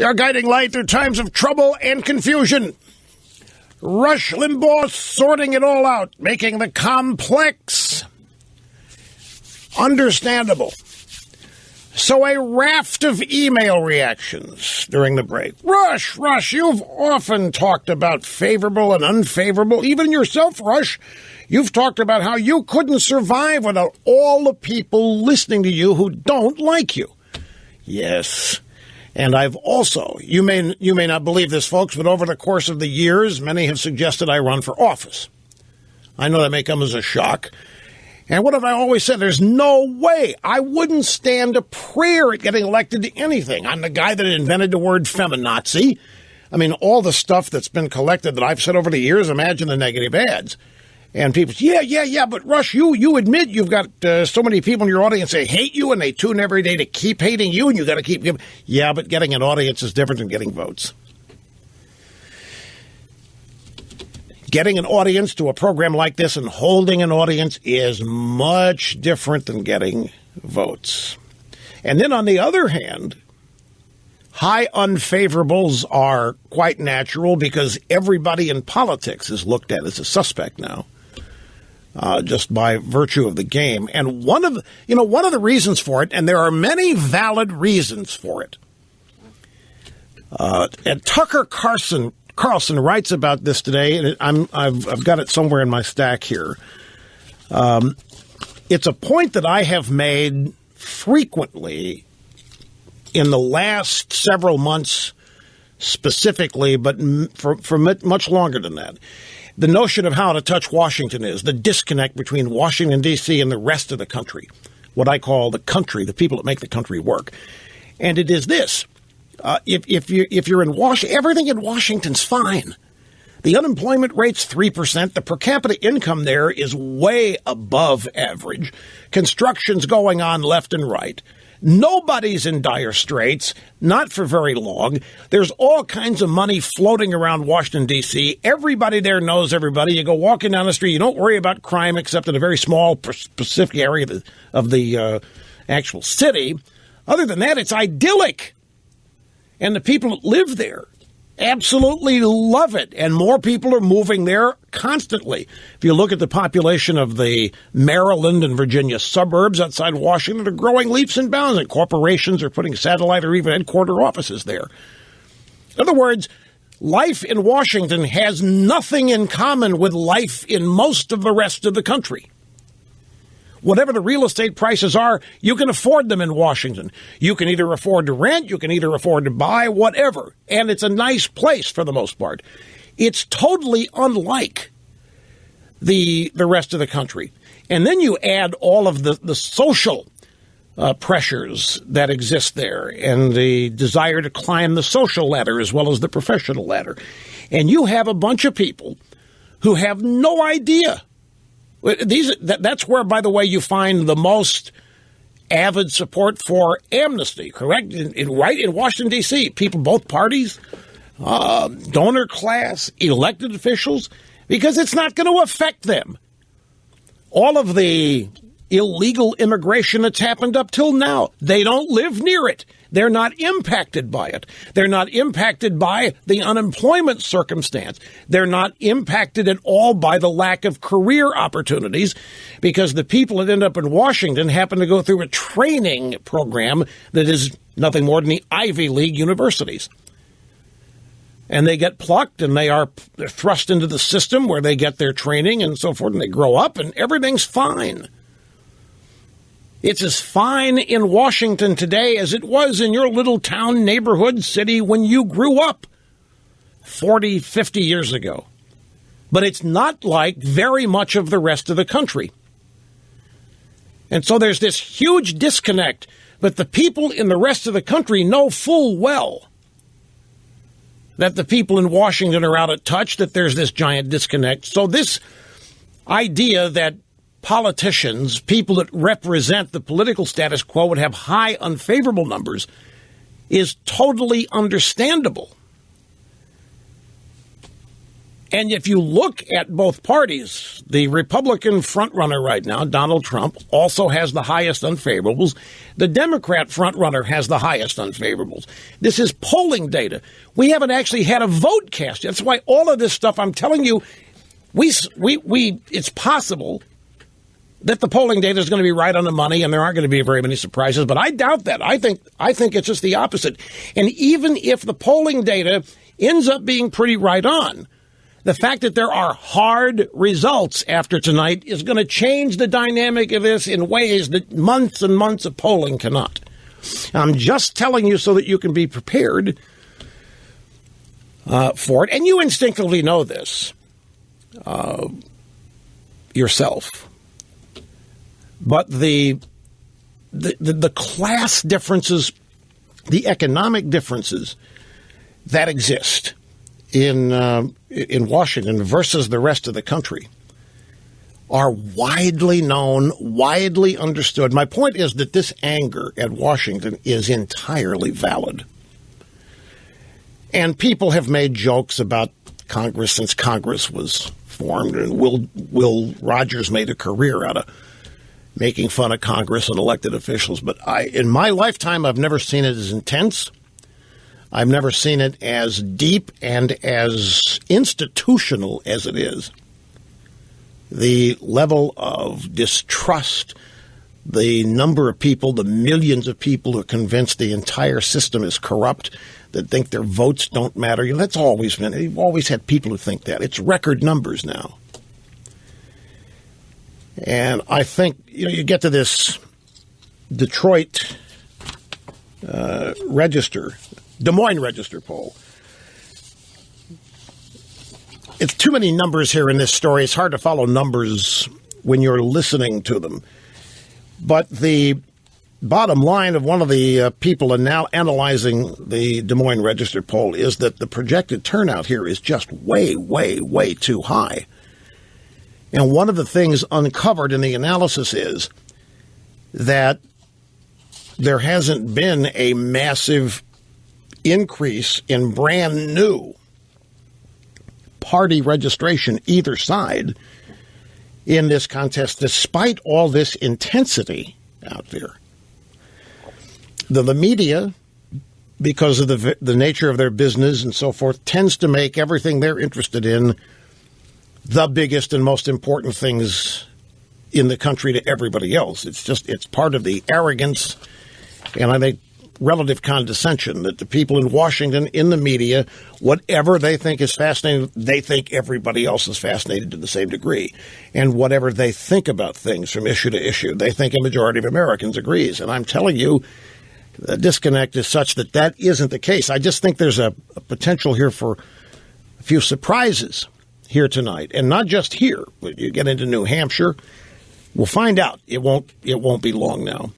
Our guiding light through times of trouble and confusion. Rush Limbaugh sorting it all out, making the complex understandable. So a raft of email reactions during the break. Rush, you've often talked about favorable and unfavorable. Even yourself, Rush, you've talked about how you couldn't survive without all the people listening to you who don't like you. Yes. And I've also, you may not believe this, folks, but over the course of the years, many have suggested I run for office. I know that may come as a shock. And what have I always said? There's no way. I wouldn't stand a prayer at getting elected to anything. I'm the guy that invented the word feminazi. I mean, all the stuff that's been collected that I've said over the years, imagine the negative ads. And people say, yeah, but Rush, you admit you've got so many people in your audience that hate you, and they tune every day to keep hating you, and you got to keep giving. Yeah, but getting an audience is different than getting votes. Getting an audience to a program like this and holding an audience is much different than getting votes. And then on the other hand, high unfavorables are quite natural because everybody in politics is looked at as a suspect now. Just by virtue of the game. And one of the reasons for it, and there are many valid reasons for it, and Tucker Carlson writes about this today, and I've got it somewhere in my stack here. It's a point that I have made frequently in the last several months specifically, but for much longer than that. The notion of how out of touch Washington is, the disconnect between Washington, D.C. and the rest of the country, what I call the country, the people that make the country work. And it is this. If you're in Washington, everything in Washington's fine. The unemployment rate's 3%. The per capita income there is way above average. Construction's going on left and right. Nobody's in dire straits, not for very long. There's all kinds of money floating around Washington, D.C. Everybody there knows everybody. You go walking down the street, you don't worry about crime except in a very small, specific area of the actual city. Other than that, it's idyllic. And the people that live there absolutely love it. And more people are moving there constantly. If you look at the population of the Maryland and Virginia suburbs outside Washington, they're growing leaps and bounds, and corporations are putting satellite or even headquarter offices there. In other words, life in Washington has nothing in common with life in most of the rest of the country. Whatever the real estate prices are, you can afford them in Washington. You can either afford to rent, you can either afford to buy, whatever. And it's a nice place for the most part. It's totally unlike the rest of the country. And then you add all of the social pressures that exist there and the desire to climb the social ladder as well as the professional ladder. And you have a bunch of people who have no idea. That's where, by the way, you find the most avid support for amnesty, correct? Right in Washington, D.C., people, both parties, donor class, elected officials, because it's not going to affect them. All of the illegal immigration that's happened up till now, they don't live near it. They're not impacted by it. They're not impacted by the unemployment circumstance. They're not impacted at all by the lack of career opportunities because the people that end up in Washington happen to go through a training program that is nothing more than the Ivy League universities. And they get plucked and they're thrust into the system where they get their training and so forth, and they grow up and everything's fine. It's as fine in Washington today as it was in your little town, neighborhood, city when you grew up 40, 50 years ago. But it's not like very much of the rest of the country. And so there's this huge disconnect. But the people in the rest of the country know full well that the people in Washington are out of touch, that there's this giant disconnect. So this idea that politicians, people that represent the political status quo, would have high unfavorable numbers is totally understandable. And if you look at both parties, the Republican frontrunner right now, Donald Trump, also has the highest unfavorables. The Democrat frontrunner has the highest unfavorables. This is polling data. We haven't actually had a vote cast. That's why all of this stuff I'm telling you, it's possible that the polling data is going to be right on the money and there aren't going to be very many surprises, but I doubt that. I think it's just the opposite. And even if the polling data ends up being pretty right on, the fact that there are hard results after tonight is going to change the dynamic of this in ways that months and months of polling cannot. I'm just telling you so that you can be prepared for it. And you instinctively know this yourself. But the class differences, the economic differences that exist in Washington versus the rest of the country are widely known, widely understood. My point is that this anger at Washington is entirely valid. And people have made jokes about Congress since Congress was formed, and Will Rogers made a career out of making fun of Congress and elected officials. But in my lifetime, I've never seen it as intense. I've never seen it as deep and as institutional as it is. The level of distrust, the number of people, the millions of people who are convinced the entire system is corrupt, that think their votes don't matter. That's always been, you've always had people who think that. It's record numbers now. And I think, you get to this Detroit Des Moines Register poll. It's too many numbers here in this story. It's hard to follow numbers when you're listening to them. But the bottom line of one of the people now analyzing the Des Moines Register poll is that the projected turnout here is just way, way, way too high. And one of the things uncovered in the analysis is that there hasn't been a massive increase in brand new party registration either side in this contest, despite all this intensity out there. The media, because of the nature of their business and so forth, tends to make everything they're interested in the biggest and most important things in the country to everybody else. It's part of the arrogance and I think relative condescension that the people in Washington, in the media, whatever they think is fascinating, they think everybody else is fascinated to the same degree. And whatever they think about things from issue to issue, they think a majority of Americans agrees. And I'm telling you, the disconnect is such that that isn't the case. I just think there's a potential here for a few surprises here tonight. And not just here. When you get into New Hampshire, we'll find out. It won't be long now.